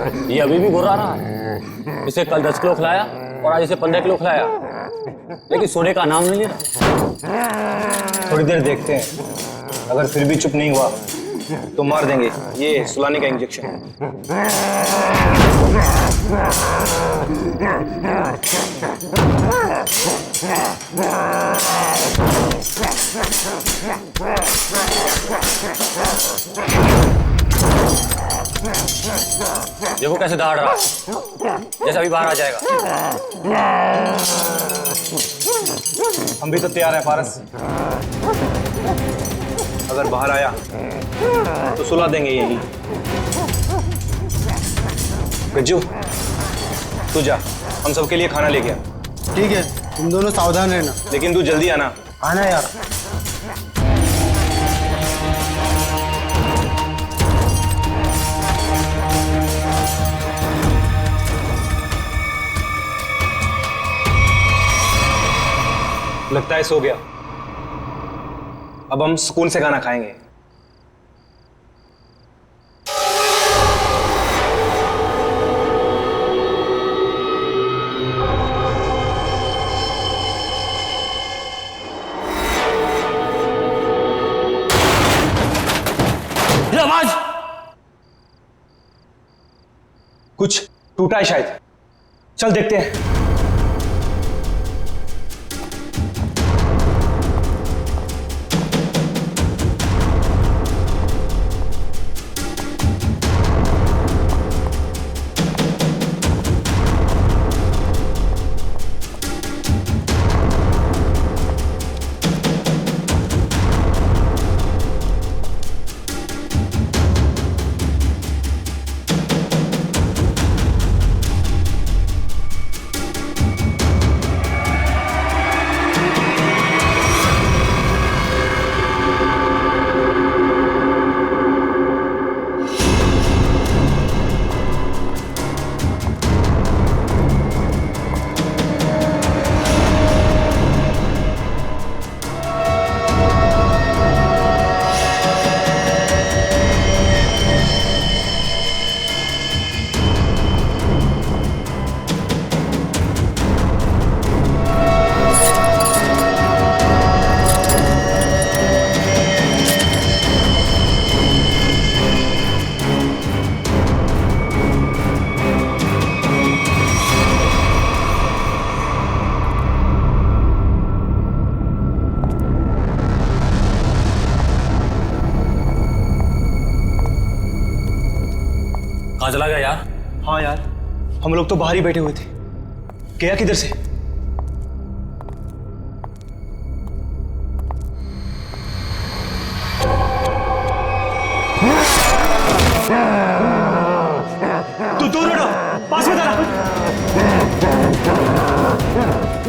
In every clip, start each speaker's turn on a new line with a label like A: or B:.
A: ये अभी भी घुरा रहा है। इसे कल 10 किलो खिलाया और आज इसे 15 किलो खिलाया, लेकिन सोने का नाम नहीं ले रहा।
B: थोड़ी देर देखते हैं, अगर फिर भी चुप नहीं हुआ तो मार देंगे। ये सुलाने का इंजेक्शन है।
A: देखो कैसे दौड़ रहा है, जैसे अभी बाहर आ जाएगा।
B: हम भी तो तैयार हैं पारस। अगर बाहर आया तो सुला देंगे यही। गज्जू तू जा, हम सबके लिए खाना लेके आ।
C: ठीक है, तुम दोनों सावधान रहना।
B: लेकिन तू जल्दी आना।
C: आना यार।
B: लगता है सो गया। अब हम सुकून से खाना खाएंगे।
A: ये आवाज
B: कुछ टूटा है शायद। चल देखते हैं।
A: कहाँ चला गया यार?
B: हाँ यार, हम लोग तो बाहर ही बैठे हुए थे। गया किधर से? तू दूर हटो, पास में आना।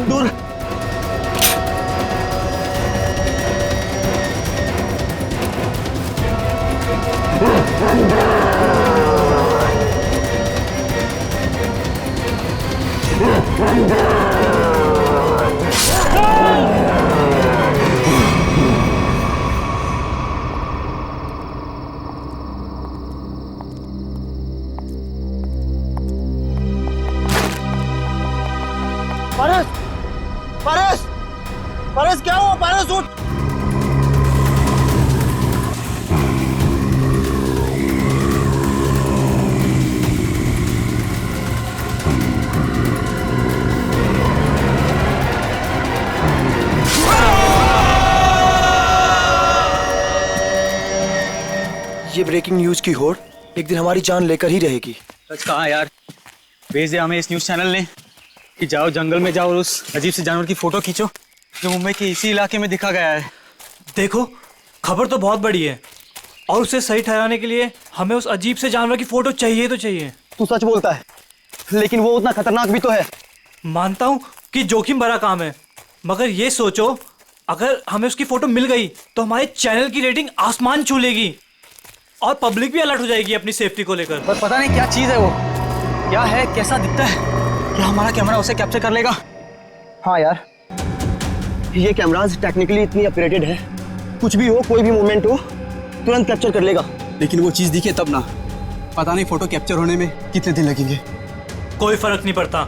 B: दूर।
C: पारस, पारस, पारस क्या हुआ? पारस उठ।
D: ये ब्रेकिंग न्यूज की होड़ एक दिन हमारी जान लेकर ही रहेगी।
E: सच कहा यार, भेज दे हमें इस न्यूज चैनल ने कि जाओ जंगल में जाओ और उस अजीब से जानवर की फोटो खींचो जो मुंबई के इसी इलाके में दिखा गया है।
F: देखो, खबर तो बहुत बड़ी है और उसे सही ठहराने के लिए हमें उस अजीब से जानवर की फोटो चाहिए तो चाहिए।
C: तू सच बोलता है, लेकिन वो उतना खतरनाक भी तो है।
F: मानता हूँ कि जोखिम भरा काम है, मगर ये सोचो अगर हमें उसकी फोटो मिल गई तो हमारे चैनल की रेटिंग आसमान छू लेगी और पब्लिक भी अलर्ट हो जाएगी अपनी सेफ्टी को लेकर।
E: पर पता नहीं क्या चीज है वो, क्या है, कैसा दिखता है, क्या हमारा कैमरा उसे कैप्चर कर लेगा?
C: हाँ यार, ये कैमराज टेक्निकली इतनी अपग्रेडेड है, कुछ भी हो, कोई भी मूवमेंट हो, तुरंत कैप्चर कर लेगा।
E: लेकिन वो चीज दिखे तब ना,
G: पता नहीं फोटो कैप्चर होने में कितने दिन लगेंगे।
F: कोई फर्क नहीं पड़ता,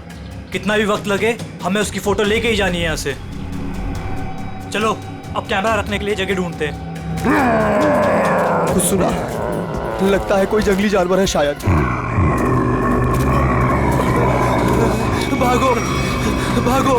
F: कितना भी वक्त लगे हमें उसकी फोटो लेके ही जानी है यहाँ से। चलो अब कैमरा रखने के लिए जगह ढूंढते हैं।
D: कुछ सुना? लगता है कोई जंगली जानवर है शायद। भागो भागो।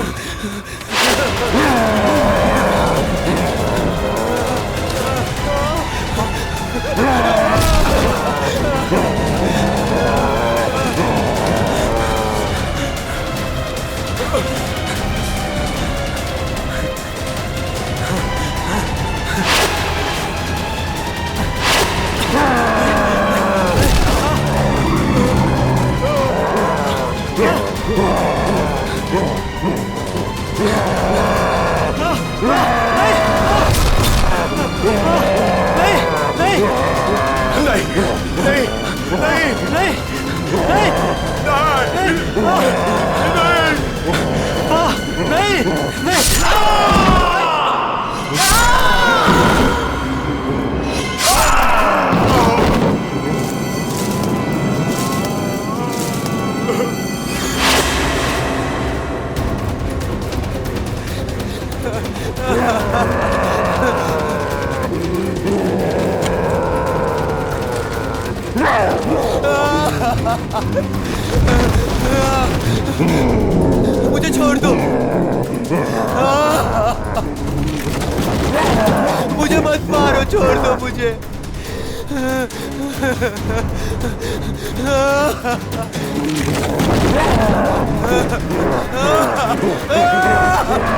D: मुझे छोड़ दो, मुझे मत मारो, छोड़ दो मुझे।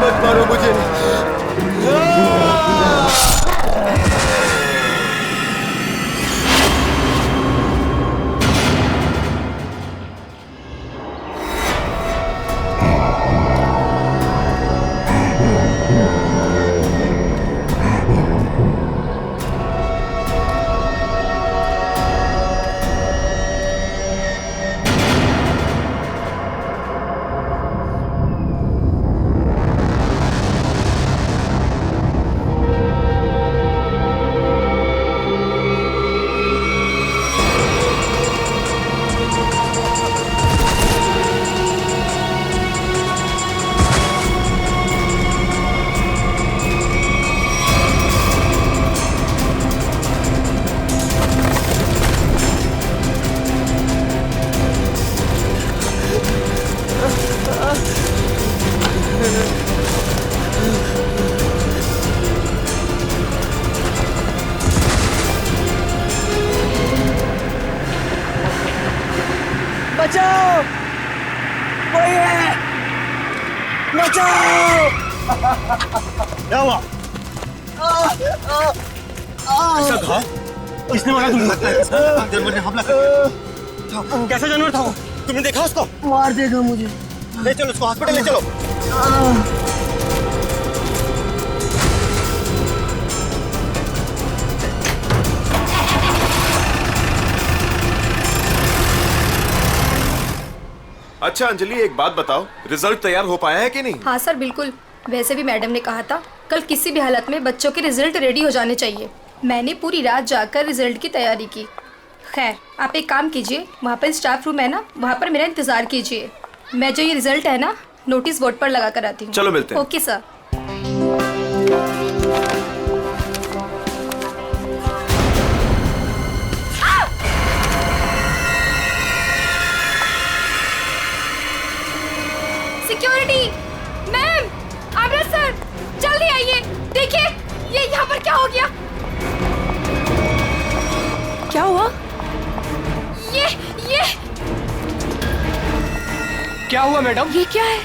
D: मत मारो मुझे। बचाओ, कोई है, बचाओ। क्या हुआ?
C: ऐसा घाव किसने मारा तुमने? जानवर ने हमला कर दिया। कैसा जानवर था वो? तुमने देखा उसको? मार देगा मुझे। ले चलो उसको हॉस्पिटल ले चलो।
H: अच्छा अंजलि, एक बात बताओ, रिजल्ट तैयार हो पाया है कि नहीं?
I: हाँ सर, बिल्कुल। वैसे भी मैडम ने कहा था कल किसी भी हालत में बच्चों के रिजल्ट रेडी हो जाने चाहिए। मैंने पूरी रात जाकर रिजल्ट की तैयारी की। खैर, आप एक काम कीजिए, वहाँ पर स्टाफ रूम है ना, वहाँ पर मेरा इंतजार कीजिए। मैं जो ये रिजल्ट है ना, नोटिस बोर्ड पर लगा कर आती हूँ।
H: चलो मिलते हैं।
I: Okay sir. सिक्योरिटी मैम, आमरा सर, जल्दी आइए। देखिए ये यहाँ पर क्या हो गया? क्या हुआ? ये
C: क्या हुआ मैडम?
I: ये क्या है?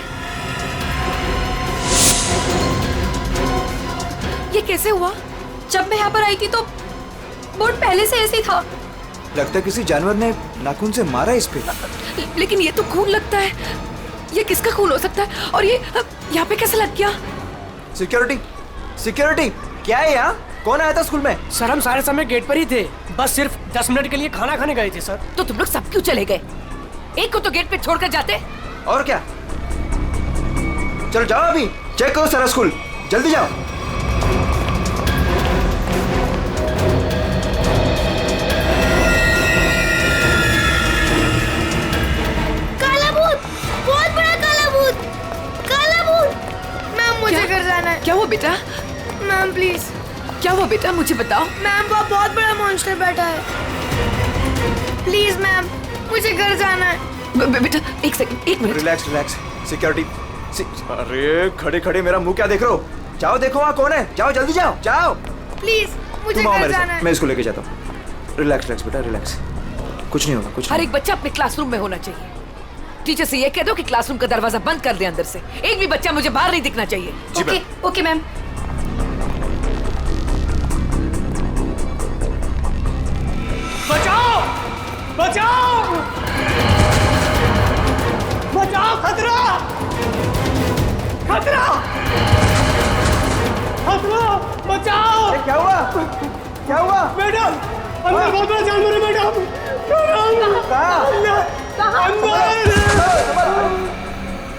I: ये कैसे हुआ? जब मैं यहाँ पर आई थी तो बोर्ड पहले से ऐसे ही था।
D: लगता है किसी जानवर ने नाखून से मारा इस पे।
I: लेकिन ये तो खून लगता है। ये किसका खून हो सकता है? और ये यहाँ पे कैसे लग गया?
D: सिक्योरिटी, सिक्योरिटी, क्या है यहाँ? कौन आया था स्कूल में?
C: सर हम सारे समय गेट पर ही थे, बस सिर्फ 10 मिनट के लिए खाना खाने गए थे सर।
I: तो तुम लोग सब क्यों चले गए? एक को तो गेट पे छोड़कर जाते।
D: और क्या? चलो जाओ, अभी चेक करो सारा स्कूल, जल्दी जाओ।
J: बेटा?
I: Ma'am please.
J: क्या हुआ बेटा, मुझे बताओ।
I: मैम वो बहुत बड़ा मॉन्स्टर बैठा है। प्लीज मैम, मुझे घर जाना है।
J: बेटा एक सेकंड, एक मिनट।
D: Relax relax. सिक्योरिटी। अरे खड़े खड़े मेरा मुंह क्या देख रहे हो? जाओ देखो वहाँ कौन है, जाओ जल्दी जाओ जाओ।
I: प्लीज मुझे
D: तुम आओ
I: घर
D: मेरे
I: जाना
D: साथ,
I: है।
D: मैं इसको लेके जाता हूँ। रिलैक्स रिलैक्स बेटा रिलैक्स, कुछ नहीं होगा कुछ
J: हर
D: नहीं।
J: एक बच्चा अपने क्लासरूम में होना चाहिए। टीचर से ये कह दो कि क्लासरूम का दरवाजा बंद कर दे अंदर से। एक भी बच्चा मुझे बाहर नहीं दिखना चाहिए।
I: Okay okay ma'am.
F: बचाओ बचाओ बचाओ, खतरा खतरा खतरा, बचाओ।
D: क्या हुआ क्या हुआ?
F: मैडम अंदर बहुत बड़ा जानवर है मैडम।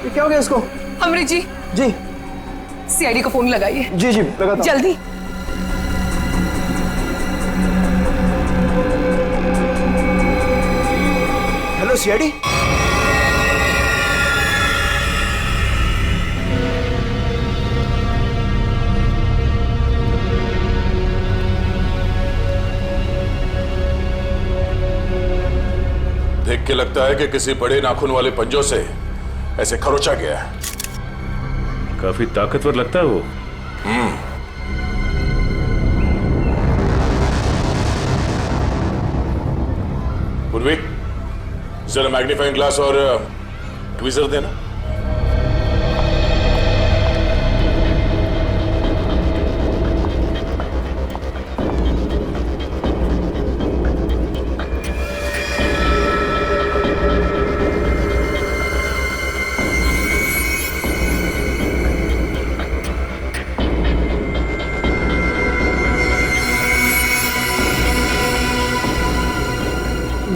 D: ये क्या हो गया इसको?
J: अमृत जी
D: जी
J: सीआईडी को फोन लगाइए।
D: जी जी लगाता हूं।
J: जल्दी।
D: Hello CID.
H: देख के लगता है कि किसी बड़े नाखून वाले पंजों से ऐसे खरोचा गया है।
K: काफी ताकतवर लगता है वो।
H: पूर्वी, जरा मैग्नीफाइंग ग्लास और ट्वीजर देना।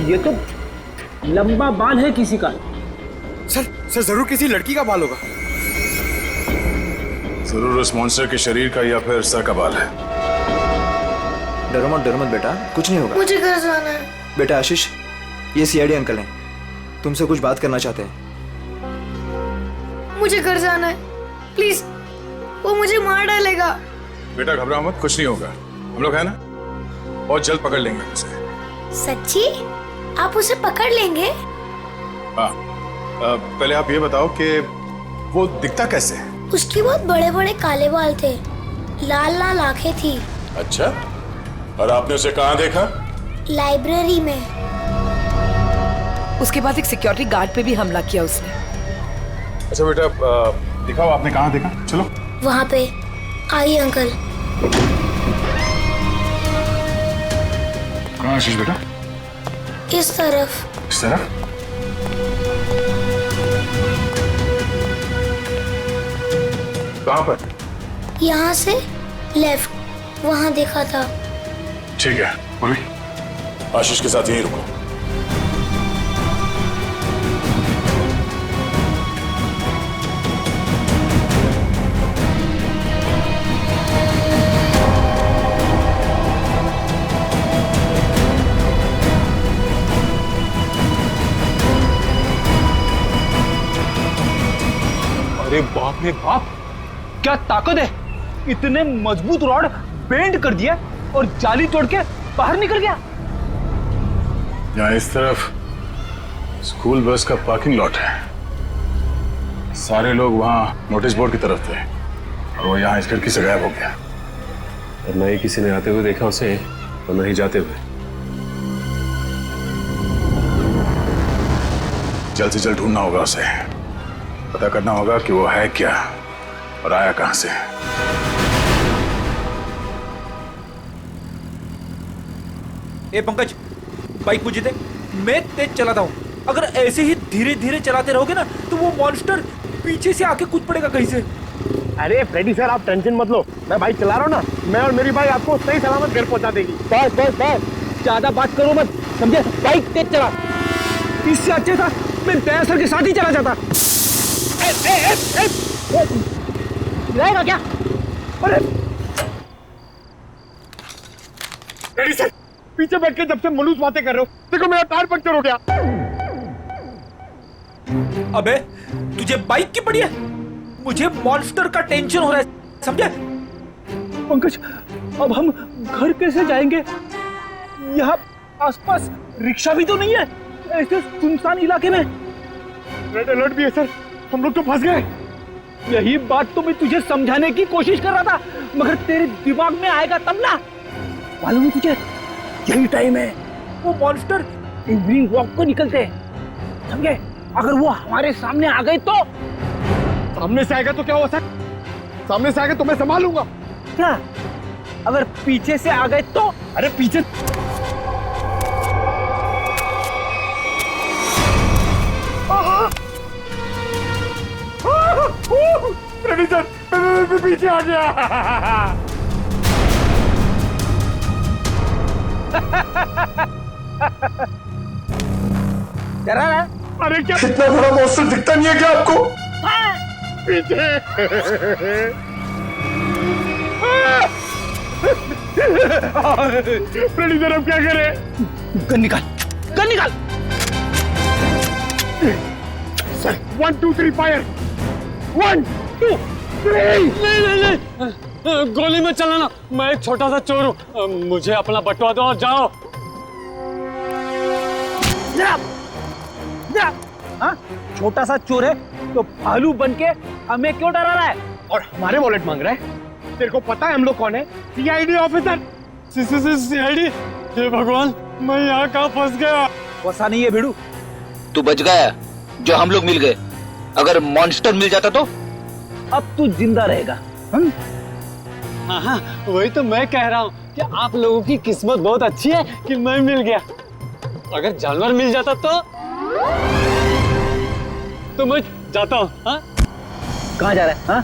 C: ये तो लंबा बाल है किसी का।
D: सर जरूर किसी लड़की का बाल होगा।
H: जरूर उस मॉन्स्टर के शरीर का या फिर सर का बाल है।
D: डरो मत बेटा, कुछ नहीं होगा।
I: मुझे घर जाना है।
D: बेटा आशीष, ये सीआईडी अंकल हैं, तुमसे कुछ बात करना चाहते हैं।
I: मुझे घर जाना है प्लीज, वो मुझे मार डालेगा।
H: बेटा घबराओ मत, कुछ नहीं होगा। हम लोग है ना, बहुत जल्द पकड़ लेंगे उसे।
I: सच्ची? आप उसे पकड़ लेंगे?
H: हाँ, पहले आप ये बताओ कि वो दिखता कैसे है?
I: उसके बहुत बड़े बड़े काले बाल थे, लाल लाल आंखें थी।
H: अच्छा, और आपने उसे कहाँ देखा?
I: लाइब्रेरी में।
J: उसके बाद एक सिक्योरिटी गार्ड पे भी हमला किया उसने।
H: अच्छा बेटा, दिखाओ आपने कहाँ देखा। चलो
I: वहाँ पे। आइए अंकल।
H: कहाँ आशीष बेटा?
I: इस तरफ।
H: इस तरफ? कहाँ पर?
I: यहाँ से लेफ्ट, वहाँ देखा था।
H: ठीक है, पूर्वी आशीष के साथ यहीं रुको।
C: अरे बाप रे बाप, क्या ताकत है! इतने मजबूत रॉड बेंड कर दिया और जाली तोड़ के बाहर निकल गया।
H: यहाँ इस तरफ स्कूल बस का पार्किंग लॉट है। सारे लोग वहाँ नोटिस बोर्ड की तरफ थे और वो यहाँ इस खिड़की से गायब हो गया।
K: और न ही किसी ने आते हुए देखा उसे और न ही जाते हुए।
H: जल्द से जल्द ढूंढना होगा उसे, पता करना होगा कि वो है क्या और आया कहां से।
F: ए पंकज, बाइक मुझे दे, मैं तेज चलाता हूँ। अगर ऐसे ही धीरे धीरे चलाते रहोगे ना तो वो मॉन्स्टर पीछे से आके कूद पड़ेगा कहीं से।
C: अरे फ्रेडी सर, आप टेंशन मत लो, मैं बाइक चला रहा हूँ ना, मैं और मेरी बाइक आपको सही सलामत घर पहुंचा देगी। बस बस बस, ज्यादा बात करो मत, समझे? बाइक तेज चला। इससे अच्छा था मैं दया सर के साथ ही चला जाता। रहेगा क्या? अरे फ्रेडी सर, पीछे बैठ के जब से मलूस बातें कर रहे हो, देखो मेरा टायर पंक्चर हो गया।
F: अबे तुझे बाइक की पड़ी है, मुझे मॉन्स्टर का टेंशन हो रहा है, समझे?
C: पंकज, अब हम घर कैसे जाएंगे? यहाँ आसपास रिक्शा भी तो नहीं है, ऐसे सुनसान इलाके में। रेड अलर्ट भी है सर, हम लोग तो फंस गए। यही बात तो मैं तुझे समझाने की कोशिश कर रहा था, मगर तेरे दिमाग में आएगा तब ना। मालूम है तुझे, यही टाइम है वो मॉन्स्टर इवनिंग वॉक को निकलते हैं, समझे? अगर वो हमारे सामने आ गए तो? सामने से आएगा तो क्या हुआ सर? सामने से आएगा तो मैं संभालूंगा। क्या अगर पीछे से आ गए तो? अरे पीछे सर, पीछे आ गया। डरा ना? अरे क्या इतना बड़ा मॉन्स्टर दिखता नहीं है क्या आपको? पीछे। प्रेडिटर, अब क्या करें? गन निकाल, गन निकाल। Sir 1 2 3 fire. 1 2 3।
A: नहीं, गोली में चलाना, मैं एक छोटा सा चोर हूँ, मुझे अपना बटवा दो और जाओ।
C: हाँ? छोटा सा चोर है तो भालू बन के हमें क्यों डरा रहा है और हमारे वॉलेट मांग रहा है? तेरे को पता है हम लोग कौन है? CID officer.
A: सीआईडी? हे भगवान, मैं यहाँ कहाँ फंस गया?
C: फंसा नहीं है भिड़ू,
L: तू बच गया जो हम लोग मिल गए। अगर मॉन्स्टर मिल जाता तो?
C: अब तू जिंदा रहेगा।
A: हाँ, वही तो मैं कह रहा हूँ कि आप लोगों की किस्मत बहुत अच्छी है कि मैं मिल गया। अगर जानवर मिल जाता तो मैं जाता हूँ। हाँ?
C: कहाँ जा रहा है? हाँ?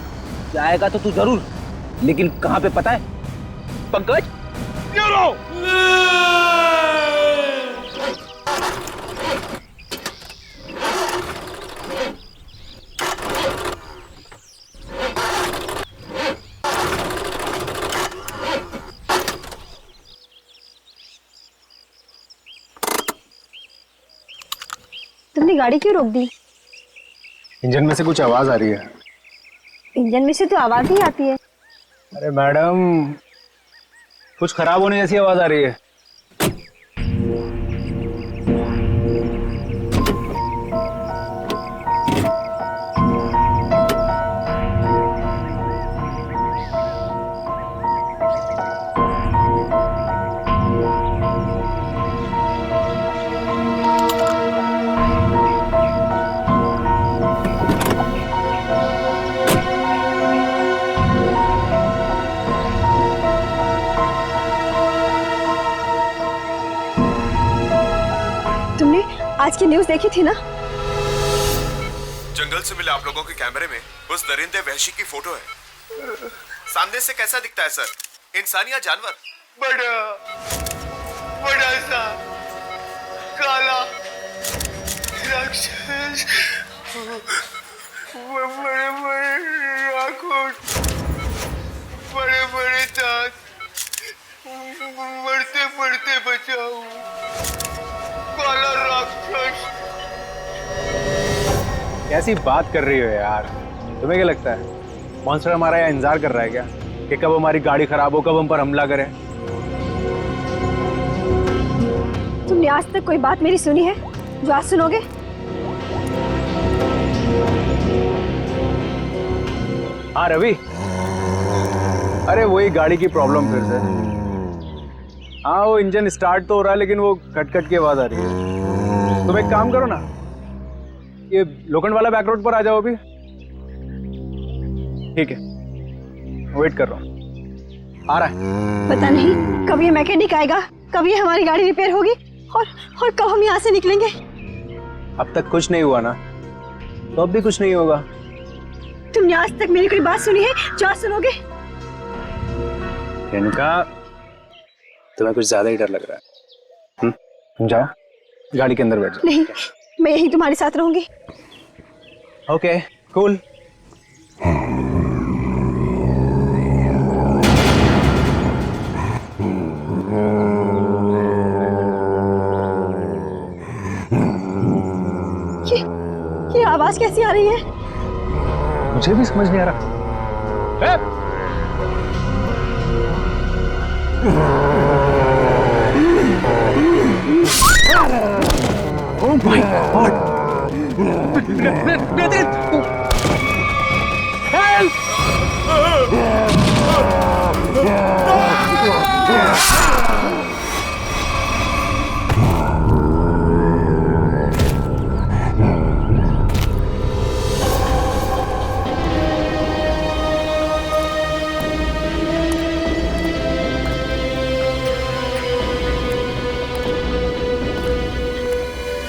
C: जाएगा तो तू जरूर, लेकिन कहाँ पे पता है? पंकज,
M: तुमने गाड़ी क्यों रोक दी?
H: इंजन में से कुछ आवाज आ रही है।
M: इंजन में से तो आवाज ही आती है।
H: अरे मैडम, कुछ खराब होने जैसी आवाज आ रही है।
M: आज की न्यूज़ देखी थी ना?
D: जंगल से मिले आप लोगों के कैमरे में उस दरिंदे वहशी की फोटो है। सामने से कैसा दिखता है सर? इंसान या जानवर? बड़ा सा काला राक्षस, बड़े बड़े आंखों, बड़े बड़े दांत, बढ़ते बढ़ते बचाओ, काला राक्षस।
H: कैसी बात कर रही हो यार? तुम्हें क्या लगता है मॉन्स्टर हमारा यहाँ इंतजार कर रहा है क्या कि कब हमारी गाड़ी खराब हो, कब हम पर हमला करे?
M: तुमने आज तक कोई बात मेरी सुनी है जो आज सुनोगे?
H: हाँ रवि, अरे वही गाड़ी की प्रॉब्लम फिर से। हाँ, वो इंजन स्टार्ट तो हो रहा है लेकिन वो कट कट की आवाज आ रही है। तुम एक काम करो ना, ये लोखंड वाला बैक रोड पर आ जाओ अभी। ठीक है, वेट कर रहा हूँ, आ रहा है।
M: पता नहीं कब ये मैकेनिक आएगा, कब ये हमारी गाड़ी रिपेयर होगी और कब हम यहाँ से निकलेंगे।
H: अब तक कुछ नहीं हुआ ना, तो अब भी कुछ नहीं होगा।
M: तुमने आज तक मेरी कोई बात सुनी है जो आज सुनोगे?
H: रेणुका, तुम्हें कुछ ज्यादा ही डर लग रहा है। तुम जाओ, गाड़ी के अंदर बैठ जाओ।
M: नहीं, मैं यहीं तुम्हारे साथ रहूंगी।
H: Okay, cool.
M: ये आवाज कैसी आ रही है?
H: मुझे भी समझ नहीं आ रहा।
C: Oh my God! Help!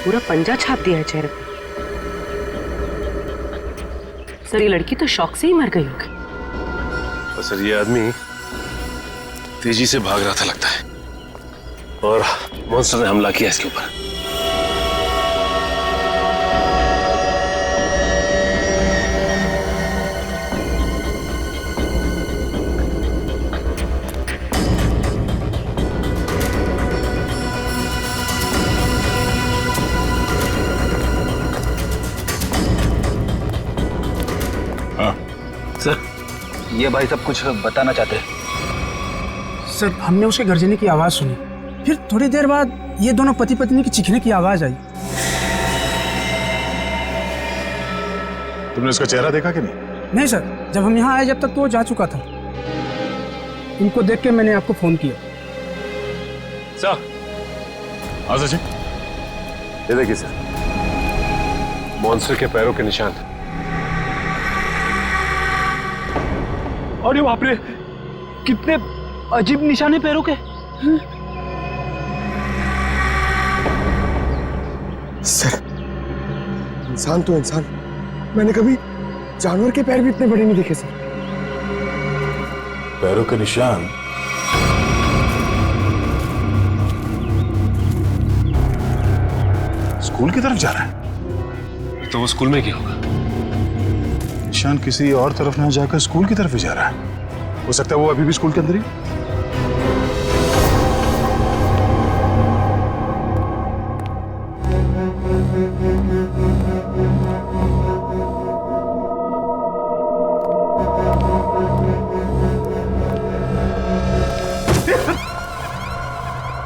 J: पूरा पंजा छाप दिया है चेहरे पे। सर ये लड़की तो शौक से ही मर गई होगी।
K: और सर ये आदमी तेजी से भाग रहा था लगता है और मॉन्स्टर ने हमला किया इसके ऊपर।
L: सर ये भाई सब कुछ बताना चाहते हैं।
G: सर हमने उसके गर्जने की आवाज सुनी, फिर थोड़ी देर बाद ये दोनों पति पत्नी की चीखने की आवाज आई।
H: तुमने उसका चेहरा देखा कि नहीं?
G: नहीं सर, जब हम यहाँ आए जब तक तो वो जा चुका था। उनको देख के मैंने आपको फोन किया।
H: सर हाँ सचिन,
K: ये देखिए सर, मॉन्स्टर के पैरों के निशान।
C: और ये बाप रे, कितने अजीब निशाने पैरों के।
N: सर इंसान तो इंसान, मैंने कभी जानवर के पैर भी इतने बड़े नहीं देखे सर।
H: पैरों के निशान? स्कूल की तरफ जा रहा है?
K: तो वो स्कूल में क्या होगा?
H: निशान किसी और तरफ ना जाकर स्कूल की तरफ ही जा रहा है। हो सकता है वो अभी भी स्कूल के अंदर ही।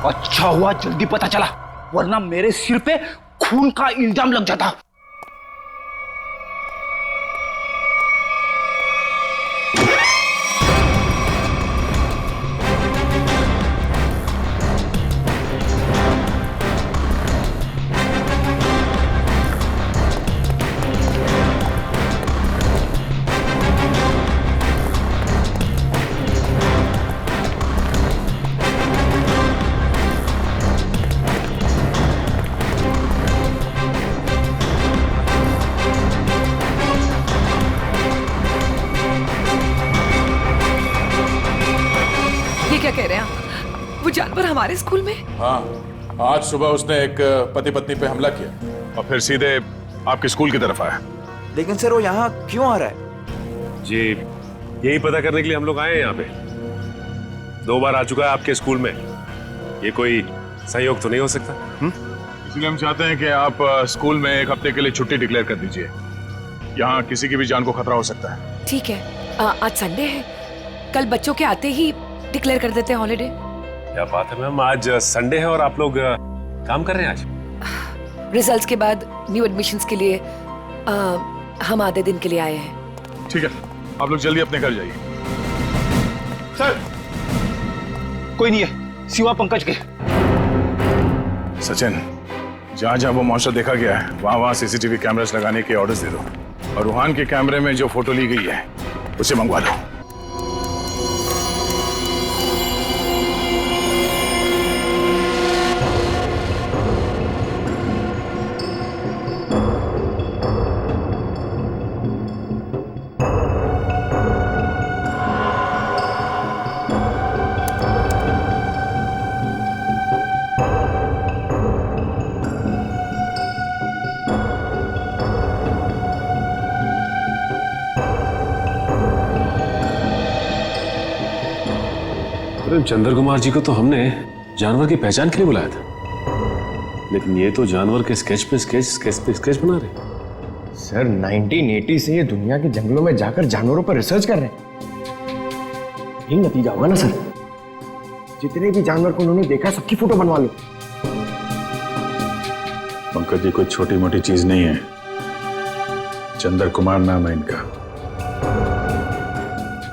L: अच्छा हुआ जल्दी पता चला, वरना मेरे सिर पे खून का इल्जाम लग जाता।
J: ये क्या कह रहे हैं आप? वो जानवर हमारे स्कूल में?
H: हाँ, आज सुबह उसने एक पति पत्नी पे हमला किया और फिर सीधे आपके स्कूल की तरफ आया।
D: लेकिन सर वो यहाँ क्यों आ रहा है?
K: जी यही पता करने के लिए हम लोग आए हैं यहाँ पे। 2 बार आ चुका है आपके स्कूल में, ये कोई सहयोग तो नहीं हो सकता?
H: इसलिए हम चाहते हैं कि आप स्कूल में 1 हफ्ते के लिए छुट्टी डिक्लेयर कर दीजिए। यहाँ किसी की भी जान को खतरा हो सकता है।
J: ठीक है, आज संडे है, कल बच्चों के आते ही डिक्लेयर कर देते हैं हॉलिडे।
K: क्या बात है मैम, आज संडे है और आप लोग काम कर रहे हैं आज?
J: रिजल्ट्स के बाद न्यू एडमिशन्स के लिए हम आधे दिन के लिए आए हैं।
H: ठीक है, आप लोग जल्दी अपने घर जाइए।
L: सर कोई नहीं है सिवा पंकज के।
H: सचिन, जहाँ जहाँ वो मॉन्स्टर देखा गया है वहाँ सीसीटीवी कैमरास लगाने के ऑर्डर्स दे दो और रूहान के कैमरे में जो फोटो ली गई है उसे मंगवा लो।
K: चंद्र कुमार जी को तो हमने जानवर की पहचान के लिए बुलाया था, लेकिन ये तो जानवर के स्केच पे स्केच बना रहे।
N: सर 1980 से ये दुनिया के जंगलों में जाकर जानवरों पर रिसर्च कर रहे हैं, यही नतीजा होगा ना सर। जितने भी जानवर को उन्होंने देखा सबकी फोटो बनवा लो।
H: पंकज जी कोई छोटी मोटी चीज नहीं है। चंद्र कुमार नाम है इनका।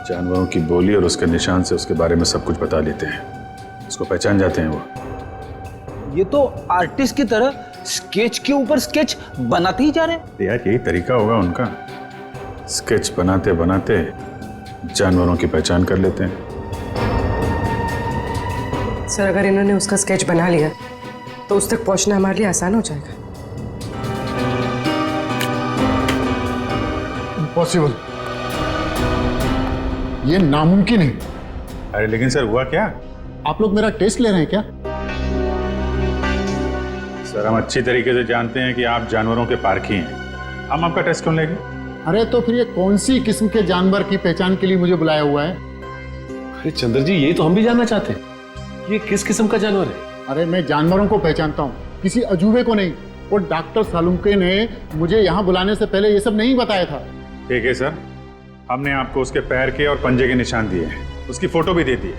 H: जानवरों की बोली और उसके निशान से उसके बारे में सब कुछ बता लेते हैं, उसको पहचान जाते हैं वो।
E: ये तो आर्टिस्ट की तरह स्केच के ऊपर स्केच बनाते ही जा रहे हैं।
H: यार यही तरीका होगा उनका, स्केच बनाते बनाते जानवरों की पहचान कर लेते हैं।
O: सर अगर इन्होंने उसका स्केच बना लिया तो उस तक पहुंचना हमारे लिए आसान हो जाएगा।
N: इम्पॉसिबल, ये नामुमकिन है।
H: अरे लेकिन सर हुआ क्या?
N: आप लोग मेरा टेस्ट ले रहे हैं क्या?
H: सर हम अच्छी तरीके से जानते हैं कि आप जानवरों के पारखी हैं, हम आपका टेस्ट क्यों लेंगे?
N: अरे तो फिर ये कौन सी किस्म के जानवर की पहचान के लिए मुझे बुलाया हुआ है?
K: अरे चंद्र जी यही तो हम भी जानना चाहते हैं, ये किस किस्म का जानवर है?
N: अरे मैं जानवरों को पहचानता हूँ, किसी अजूबे को नहीं। और डॉक्टर सालुंके ने मुझे यहाँ बुलाने से पहले ये सब नहीं बताया था।
H: ठीक है सर, हमने आपको उसके पैर के और पंजे के निशान दिए हैं, उसकी फोटो भी दे दी है।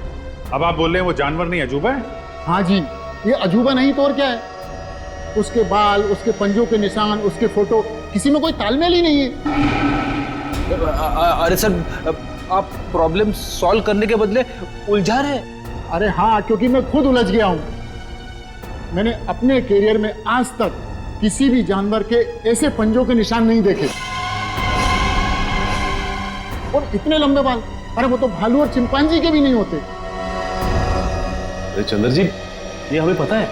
H: अब आप बोल रहे हैं वो जानवर नहीं अजूबा है?
N: हाँ जी, ये अजूबा नहीं तो और क्या है? उसके बाल, उसके पंजों के निशान, उसके फोटो, किसी में कोई तालमेल ही नहीं है।
E: अरे सर आप प्रॉब्लम सॉल्व करने के बदले उलझा रहे हैं।
N: अरे हाँ, क्योंकि मैं खुद उलझ गया हूँ। मैंने अपने करियर में आज तक किसी भी जानवर के ऐसे पंजों के निशान नहीं देखे। और इतने लंबे बाल, अरे वो तो भालू और चिंपांजी के भी नहीं होते।
K: अरे चंद्र जी ये हमें पता है,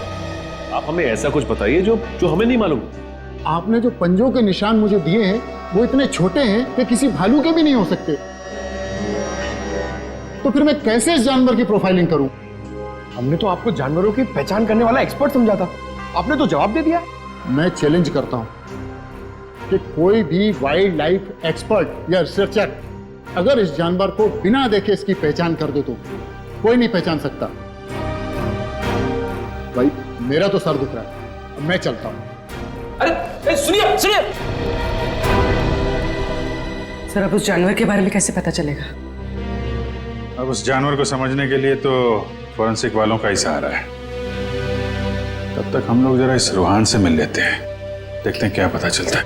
K: आप हमें ऐसा कुछ बताइए जो हमें नहीं मालूम।
N: आपने जो पंजों के निशान मुझे दिए हैं वो इतने छोटे हैं कि किसी भालू के भी नहीं हो सकते। तो फिर मैं कैसे इस जानवर की प्रोफाइलिंग करूं? हमने तो आपको जानवरों की पहचान करने वाला एक्सपर्ट समझा था, आपने तो जवाब दे दिया। मैं चैलेंज करता हूं कि कोई भी वाइल्ड लाइफ एक्सपर्ट या रिसर्चर अगर इस जानवर को बिना देखे इसकी पहचान कर दे तो कोई नहीं पहचान सकता। भाई मेरा तो सर दुख रहा है, अब मैं चलता हूं।
E: अरे सुनिए सुनिए,
O: सर अब उस जानवर के बारे में कैसे पता चलेगा?
H: अब उस जानवर को समझने के लिए तो फॉरेंसिक वालों का ही सहारा है। तब तक हम लोग जरा इस रूहान से मिल लेते हैं, देखते हैं क्या पता चलता है।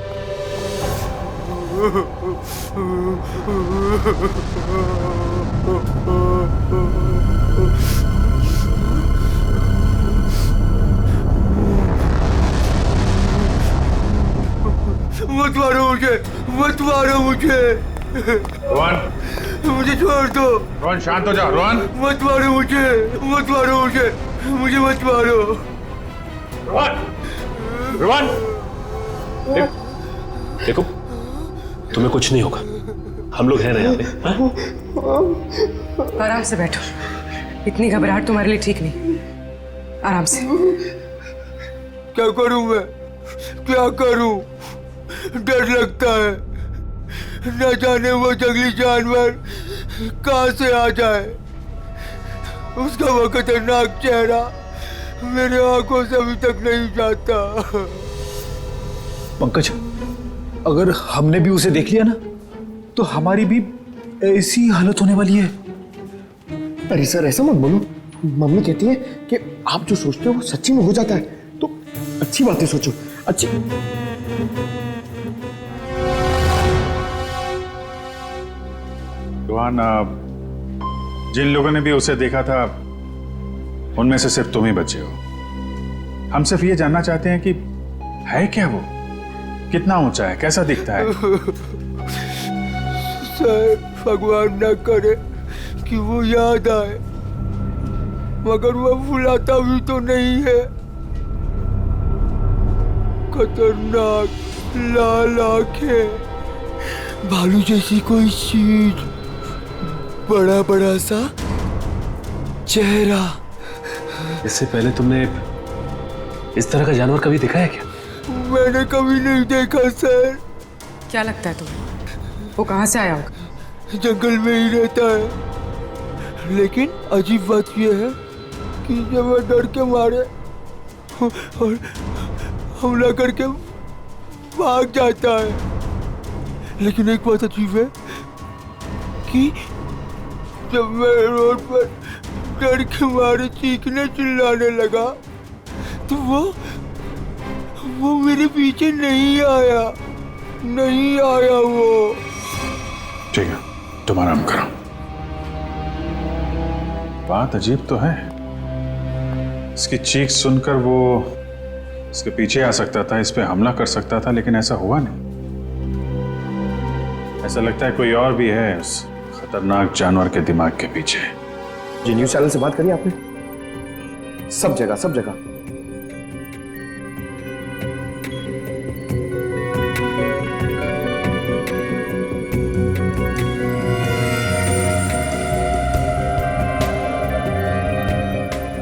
C: मत मारो मुझे, मत मारो मुझे।
H: रोहन,
C: मुझे छोड़ दो।
H: रोहन शांत हो जाओ। रोहन
C: मत मारो मुझे, मत मारो मुझे, मुझे मत मारो।
K: रोहन, रोहन देखो तुम्हें कुछ नहीं होगा, हम लोग हैं ना यहाँ पे।
O: आराम से बैठो, इतनी घबराहट तुम्हारे लिए ठीक नहीं। आराम से।
C: क्या करूं मैं, क्या करूं? डर लगता है, न जाने वो जंगली जानवर कहां से आ जाए। उसका वो खतरनाक चेहरा मेरे आंखों से अभी तक नहीं जाता।
B: पंकज, अगर हमने भी उसे देख लिया ना तो हमारी भी ऐसी हालत होने वाली है।
N: अरे सर ऐसा मत बोलो, मम्मी कहती है कि आप जो सोचते हो वो सच्ची में हो जाता है, तो अच्छी बातें सोचो। अच्छी
H: रोहन, जिन लोगों ने भी उसे देखा था उनमें से सिर्फ तुम ही बचे हो। हम सिर्फ ये जानना चाहते हैं कि है क्या वो, कितना ऊंचा है, कैसा दिखता है।
C: सर भगवान न करे कि वो याद आए, मगर वो भुलाता भी तो नहीं है। खतरनाक लाल आंखें, भालू जैसी कोई चीज, बड़ा बड़ा सा चेहरा।
K: इससे पहले तुमने इस तरह का जानवर कभी देखा है क्या?
C: मैंने कभी नहीं देखा सर।
O: क्या लगता है तुम्हें वो कहाँ से आया होगा?
C: जंगल में ही रहता है, लेकिन अजीब बात यह है कि जब वह डर के मारे और हमला करके भाग जाता है। लेकिन एक बात अजीब है कि जब मैं रोड पर डर के मारे चीखने चिल्लाने लगा तो वो मेरे पीछे नहीं आया वो।
H: ठीक है, तुम आराम करो। बात अजीब तो है, इसकी चीख सुनकर वो इसके पीछे आ सकता था, इस पे हमला कर सकता था, लेकिन ऐसा हुआ नहीं। ऐसा लगता है कोई और भी है उस खतरनाक जानवर के दिमाग के पीछे।
C: जी न्यूज चैनल से बात करी आपने? सब जगह।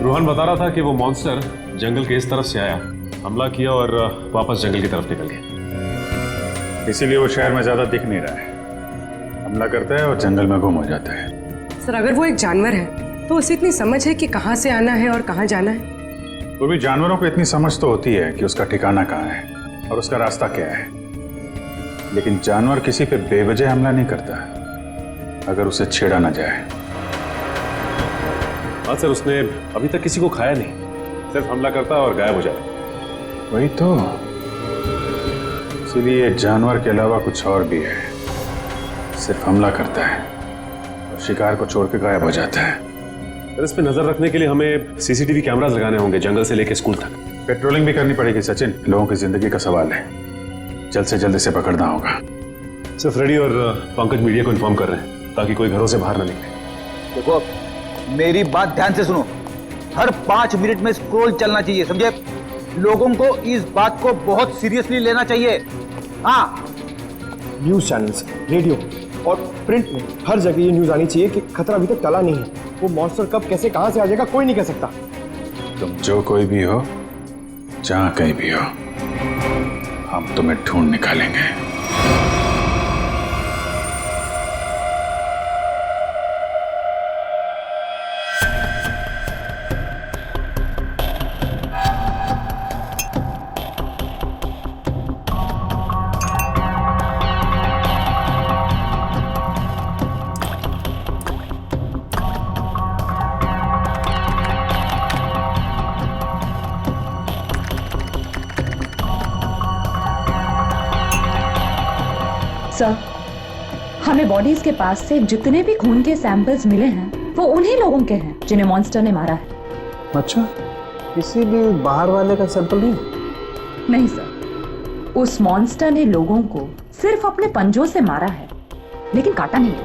K: रोहन बता रहा था कि वो मॉन्स्टर जंगल के इस तरफ से आया, हमला किया और वापस जंगल की तरफ निकल गया।
H: इसीलिए वो शहर में ज्यादा दिख नहीं रहा है, हमला करता है और जंगल में गुम हो जाता है।
O: सर अगर वो एक जानवर है तो उसे इतनी समझ है कि कहाँ से आना है और कहाँ जाना है?
H: वो भी जानवरों को इतनी समझ तो होती है कि उसका ठिकाना कहाँ है और उसका रास्ता क्या है, लेकिन जानवर किसी पे बेवजह हमला नहीं करता अगर उसे छेड़ा ना जाए।
K: हाँ सर, उसने अभी तक किसी को खाया नहीं, सिर्फ हमला करता और गायब हो जाता।
H: वही तो, इसीलिए जानवर के अलावा कुछ और भी है, सिर्फ हमला करता है और शिकार को छोड़ के गायब हो जाता है।
K: सर इस पे नजर रखने के लिए हमें सीसीटीवी कैमरास लगाने होंगे जंगल से लेकर स्कूल तक।
H: पेट्रोलिंग भी करनी पड़ेगी सचिन, लोगों की जिंदगी का सवाल है, जल्द से जल्द इसे पकड़ना होगा।
K: सर फ्रेडी और पंकज मीडिया को इन्फॉर्म कर रहे हैं ताकि कोई घरों से बाहर ना निकले।
P: देखो मेरी बात ध्यान से सुनो, हर 5 मिनट में स्क्रॉल चलना चाहिए, समझे? लोगों को इस बात को बहुत सीरियसली लेना चाहिए। हाँ,
C: न्यूज चैनल्स, रेडियो और प्रिंट में हर जगह ये न्यूज आनी चाहिए कि खतरा अभी तक टला नहीं है। वो मॉन्स्टर कब कैसे कहां से आ जाएगा कोई नहीं कह सकता।
H: तुम जो कोई भी हो, जहां कहीं भी हो, हम तुम्हें ढूंढ निकालेंगे।
Q: सर, हमें बॉडीज के पास से जितने भी खून के सैंपल्स मिले हैं वो उन्हीं लोगों के हैं जिन्हें मॉन्स्टर ने मारा है।
C: अच्छा, किसी भी बाहर वाले का सैंपल नहीं?
Q: नहीं सर, उस मॉन्स्टर ने लोगों को सिर्फ अपने पंजों से मारा है, लेकिन काटा नहीं है।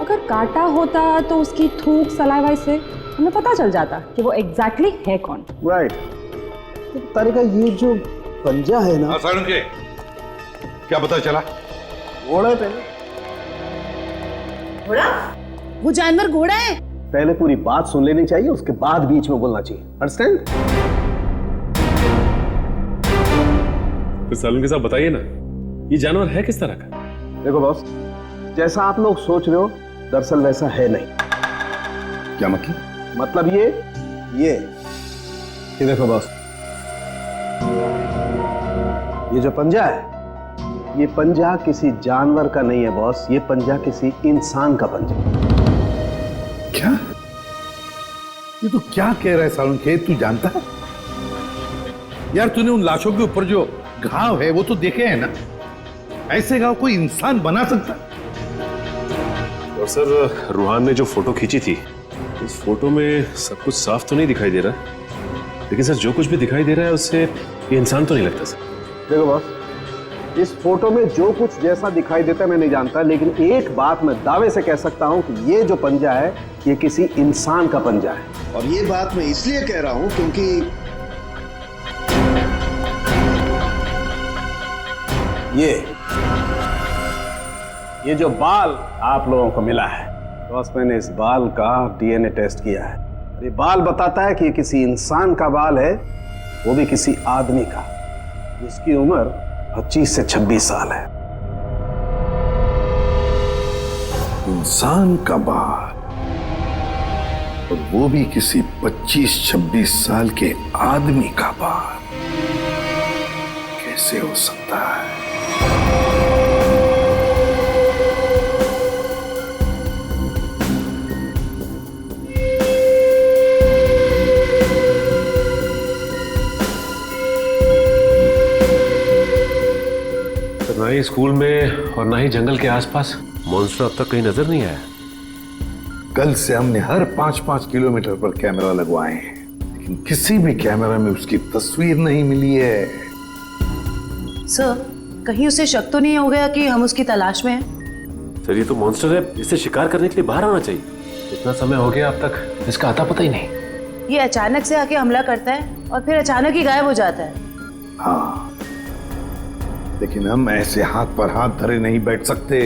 R: अगर काटा होता तो उसकी थूक सलाइवा से हमें पता चल जाता कि वो एग्जैक्टली है कौन।
C: राइट। तो तारिका, ये जो पंजा है ना,
S: के क्या पता चला?
C: घोड़ा है पहले।
M: घोड़ा? वो जानवर घोड़ा है?
C: पहले पूरी बात सुन लेनी चाहिए, उसके बाद बीच में बोलना चाहिए। अंडरस्टैंड?
K: तो सालून के साथ बताइए ना, ये जानवर है किस तरह का?
C: देखो बॉस, जैसा आप लोग सोच रहे हो दरअसल वैसा है नहीं।
S: क्या मतलब?
C: मतलब ये देखो बॉस, ये जो पंजा है, ये पंजा किसी जानवर का नहीं है बॉस, ये पंजा किसी इंसान का पंजा।
S: क्या? ये तो क्या कह रहा है सालून के? तू जानता है यार, तूने उन लाशों के ऊपर जो घाव है वो तो देखे हैं ना? ऐसे घाव कोई इंसान बना सकता?
K: और सर रूहान ने जो फोटो खींची थी, उस फोटो में सब कुछ साफ तो नहीं दिखाई दे रहा, लेकिन सर जो कुछ भी दिखाई दे रहा है उससे ये इंसान तो नहीं लगता सर।
C: देखो बॉस, इस फोटो में जो कुछ जैसा दिखाई देता है मैं नहीं जानता, लेकिन एक बात मैं दावे से कह सकता हूं कि ये जो पंजा है ये किसी इंसान का पंजा है।
N: और ये बात मैं इसलिए कह रहा हूं क्योंकि
C: ये जो बाल आप लोगों को मिला है, बॉस मैंने इस बाल का डीएनए टेस्ट किया है। ये बाल बताता है कि ये किसी इंसान का बाल है, वो भी किसी आदमी का, जिसकी उम्र 25 से 26 साल है।
S: इंसान का बाल, और वो भी किसी 25-26 साल के आदमी का बाल, कैसे हो सकता है?
K: सर ना ही स्कूल में और ना ही जंगल के आसपास मॉन्स्टर अब तक कहीं नजर नहीं आया।
S: कल से हमने हर 5-5 किलोमीटर पर कैमरा लगवाए हैं, लेकिन किसी भी कैमरा में उसकी तस्वीर नहीं मिली है।
T: सर, कहीं उसे शक तो नहीं हो गया कि हम उसकी तलाश में हैं?
K: सर ये तो मॉन्स्टर है, इसे शिकार करने के लिए बाहर आना चाहिए। इतना समय हो गया अब तक इसका आता पता ही नहीं।
T: ये अचानक से आके हमला करता है और फिर अचानक ही गायब हो जाता है।
S: हाँ, लेकिन हम ऐसे हाथ पर हाथ धरे नहीं बैठ सकते।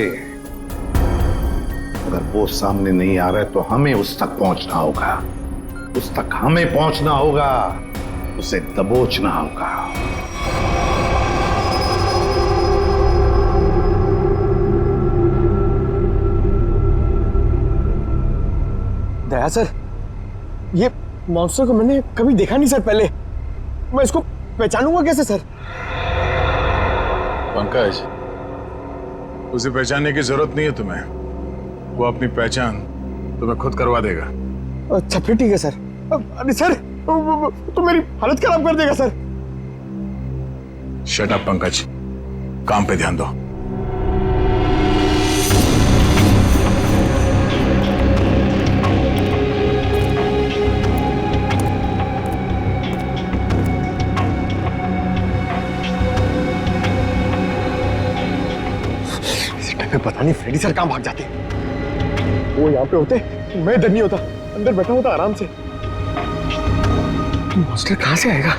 S: अगर वो सामने नहीं आ रहा है तो हमें उस तक पहुंचना होगा, उस तक हमें पहुंचना होगा, उसे दबोचना होगा।
C: दया सर, ये मॉन्स्टर को मैंने कभी देखा नहीं सर पहले। मैं इसको पहचानूंगा कैसे सर?
H: पंकज, उसे पहचानने की जरूरत नहीं है तुम्हें, वो अपनी पहचान तुम्हें खुद करवा देगा।
C: अच्छा फिर ठीक है सर। अरे सर, तो मेरी हालत खराब कर देगा सर।
H: शट अप पंकज, काम पे ध्यान दो।
C: पता नहीं फ्रेडी सर कहां भाग जाते। वो यहाँ पे होते, मैं डर नहीं होता, अंदर बैठा होता आराम से। मॉन्स्टर कहां से आएगा?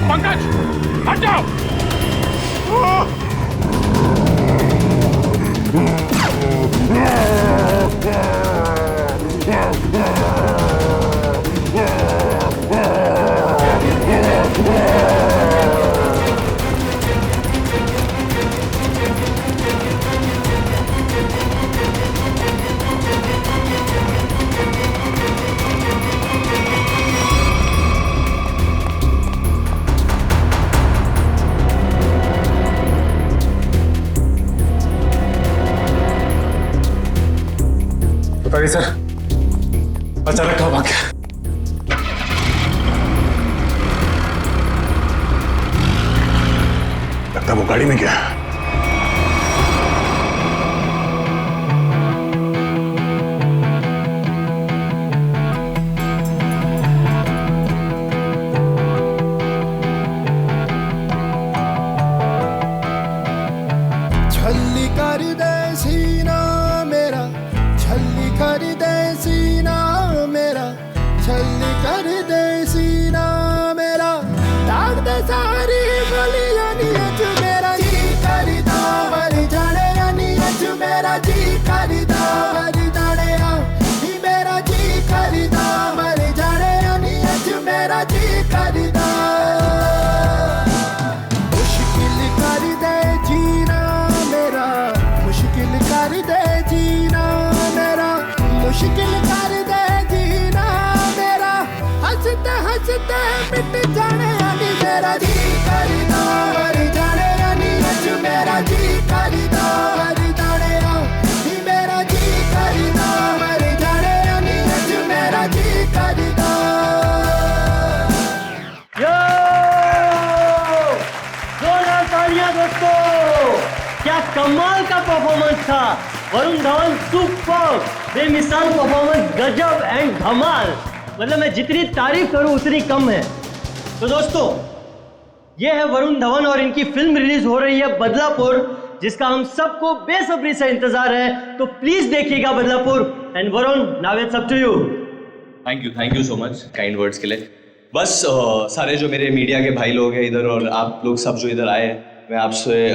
S: पंकज, हट जाओ।
H: बताइए सर, अचानक कहाँ भाग गया? लगता वो गाड़ी में गया।
U: छल्ली कर दे सीना मेरा, छल्ली कर दे सीना मेरा, छल्ली कर दे सीना मेरा, ताड़ दे सारी गलियां नीच मेरा जी करदा मर जाने नीच मेरा जी करदा मर जाने ही मेरा जी करदा मर जाने नीच मेरा जी करदा। मुश्किल कर दे जीना मेरा, मुश्किल कर दे जीना मेरा, मुश्किल कर दे जीना मेरा, हंसते हंसते मिट जाने आनी मेरा जी करदा मर जाने आनी अज मेरा जी करदा मर जाने ही मेरा जी करदा मर जाने आनी अज मेरा जी करदा।
V: जोरदार तालियां दोस्तों, क्या कमाल का परफॉर्मेंस था। वरुण धवन सुपर, बेमिसाल परफॉर्मेंस, गजब एंड धमाल। मतलब मैं जितनी तारीफ करूं उतनी कम है। तो दोस्तों, ये है वरुण धवन और इनकी फिल्म रिलीज हो रही है बदलापुर, जिसका हम सबको बेसब्री से इंतजार है। तो प्लीज देखिएगा Badlapur. And Varun, now it's up to you.
W: Thank you so much kind words के लिए। बस सारे जो मेरे मीडिया के भाई लोग हैं इधर और आप लोग सब जो इधर आए हैं, मैं आपसे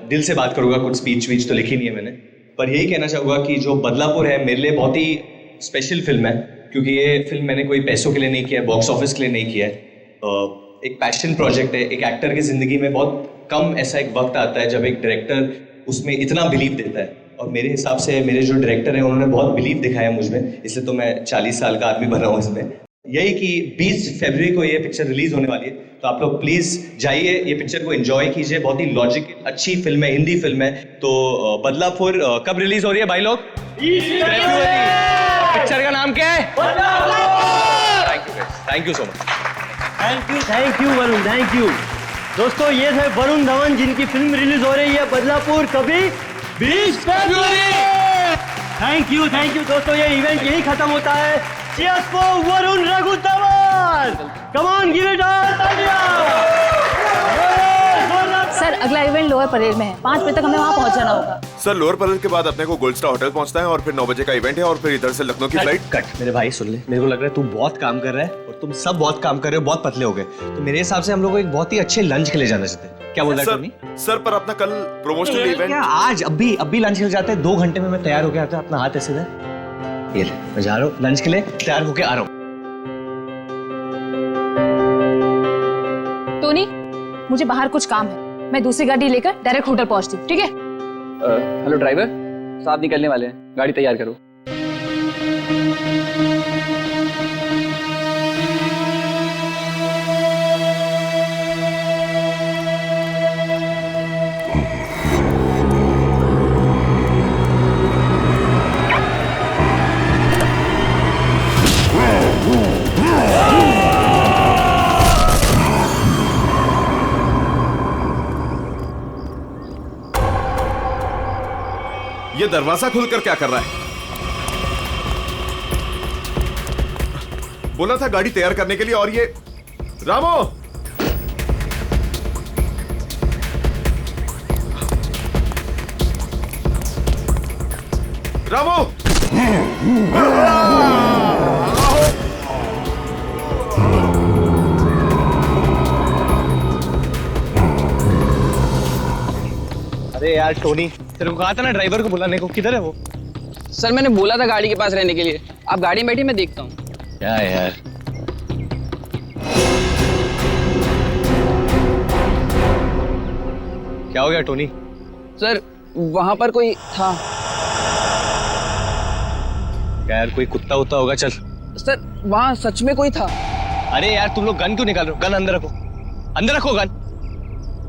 W: दिल से बात करूंगा। कुछ स्पीच वीच तो लिखी नहीं है मैंने, पर यही कहना चाहूँगा कि जो बदलापुर है मेरे लिए बहुत ही स्पेशल फिल्म है, क्योंकि ये फिल्म मैंने कोई पैसों के लिए नहीं किया है, बॉक्स ऑफिस के लिए नहीं किया है। एक पैशन प्रोजेक्ट है। एक एक्टर की ज़िंदगी में बहुत कम ऐसा एक वक्त आता है जब एक डायरेक्टर उसमें इतना बिलीव देता है और मेरे हिसाब से मेरे जो डायरेक्टर हैं उन्होंने बहुत बिलीव दिखाया मुझ में, इसलिए तो मैं 40 साल का आदमी बना हूँ इसमें। यही कि 20 फरवरी को ये पिक्चर रिलीज होने वाली है, तो आप लोग प्लीज जाइए, ये पिक्चर को एंजॉय कीजिए। बहुत ही लॉजिकल अच्छी फिल्म है, हिंदी फिल्म है। तो बदलापुर कब रिलीज हो रही है भाई लोग? पिक्चर का नाम क्या है? Thank you so much.
V: Thank you Varun, thank you. दोस्तों ये थे वरुण धवन जिनकी फिल्म रिलीज हो रही है बदलापुर कभी 20 फरवरी। थैंक यू दोस्तों, ये इवेंट यही खत्म होता है। Cheers for Varun Raghu Dhawan. Come on, give it all, तालियां।
R: सर अगला इवेंट लोअर परेड में है, 5 बजे तक हमें वहाँ पहुँचना होगा।
A: सर लोअर परेड के बाद अपने को गोल्ड स्टार होटल पहुंचना है और फिर 9 बजे का इवेंट है और फिर इधर से लखनऊ की फ्लाइट।
W: कट मेरे भाई सुन ले, मेरे को लग रहा है तू बहुत काम कर रहा है और तुम सब बहुत काम कर रहे हो, बहुत पतले हो गए। तो मेरे हिसाब से हम लोग को एक बहुत ही अच्छे लंच के लिए जाना चाहते हैं। क्या बोल रहा है टोनी?
A: सर पर अपना कल प्रमोशनल इवेंट
W: आज अभी लंच के लिए जाते हैं। 2 घंटे में मैं तैयार होके आता हूँ। अपना हाथ ऐसे दे, ये ले, मैं जा रहा हूँ लंच के लिए, तैयार होके आ रहा हूँ।
R: टोनी मुझे बाहर कुछ काम है, मैं दूसरी गाड़ी लेकर डायरेक्ट होटल पहुंचती हूँ, ठीक है?
L: हेलो ड्राइवर साहब, निकलने वाले हैं, गाड़ी तैयार करो।
A: ये दरवाजा खुलकर क्या कर रहा है? बोला था गाड़ी तैयार करने के लिए। और ये रामो, रामो,
W: अरे यार टोनी, तेरे को कहा था ना ड्राइवर को बुलाने को, किधर है वो?
L: सर मैंने बोला था गाड़ी के पास रहने के लिए, आप गाड़ी में बैठिए, मैं देखता हूँ।
W: क्या है यार? क्या हो गया टोनी?
L: सर वहां पर कोई था।
W: क्या यार, कोई कुत्ता उत्ता होगा? चल।
L: सर वहां सच में कोई था।
W: अरे यार तुम लोग गन क्यों निकाल रहे हो? गन अंदर रखो, अंदर रखो गन।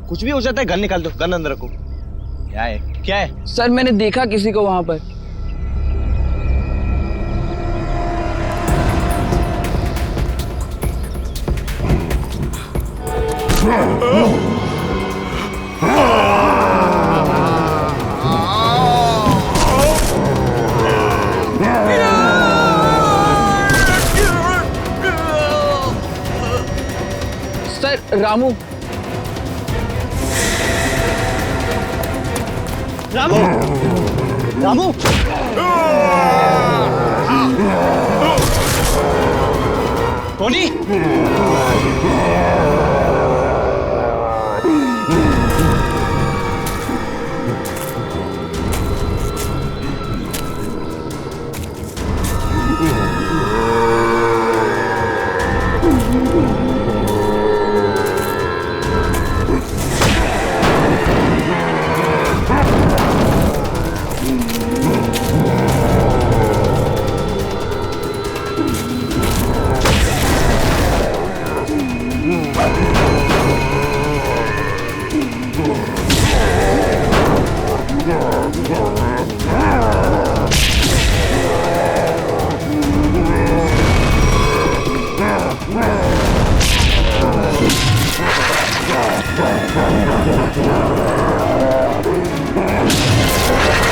W: कुछ भी हो जाता है, गन निकाल दो, गन अंदर रखो। क्या है, क्या है?
L: सर मैंने देखा किसी को वहां पर। Sir Ramu,
W: Ramu, Ramu, Tony,
U: Yeah.